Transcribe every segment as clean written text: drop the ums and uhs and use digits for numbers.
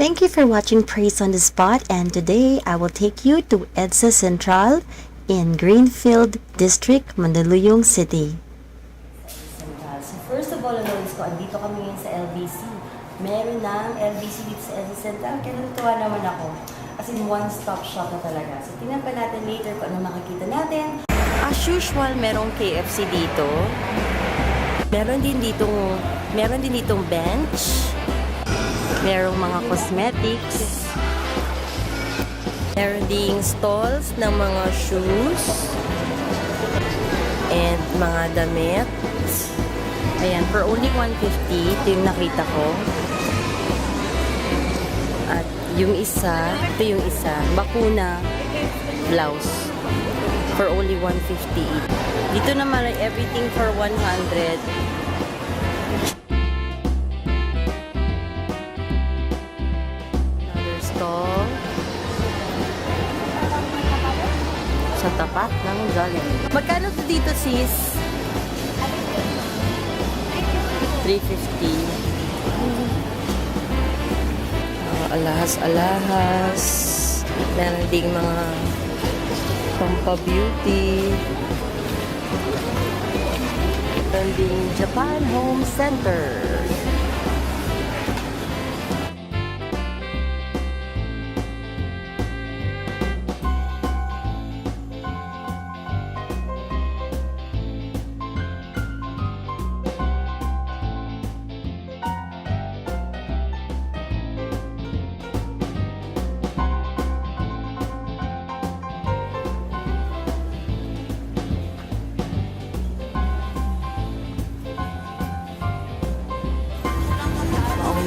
Thank you for watching Praise on the Spot, and today I will take you to Edsa Central in Greenfield District, Mandaluyong City. Central. So first of all, notice ko, andito kami ngayon sa LBC. Meron ng LBC dito sa Edsa Central. Kaya natutuwa naman ako. As in, one-stop shop na talaga. So tingnan pa natin later kung ano makikita natin. As usual, merong KFC dito. Meron din ditong bench. Merong mga cosmetics. Meron ding stalls ng mga shoes. And mga damit. Ayan, for only 150. Ito yung nakita ko. At yung isa, ito yung isa. Bakuna blouse. For only 150. Dito naman ay everything for 100. Sa tapat ng Jolibee. Magkano to dito, sis? 350. Alahas-alahas. Meron ding mga pampa-beauty. Meron ding Japan Home Center.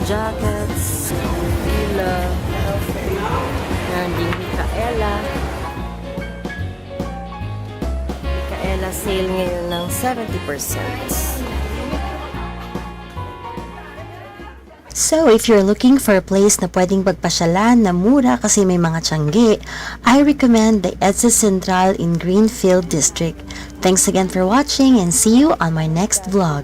Jackets, Fila, meron ding Michaela. Michaela sale ngayon ng 70%. So, if you're looking for a place na pwedeng pagpasyalan na mura kasi may mga tiyanggi, I recommend the Edsa Central in Greenfield District. Thanks again for watching and see you on my next vlog.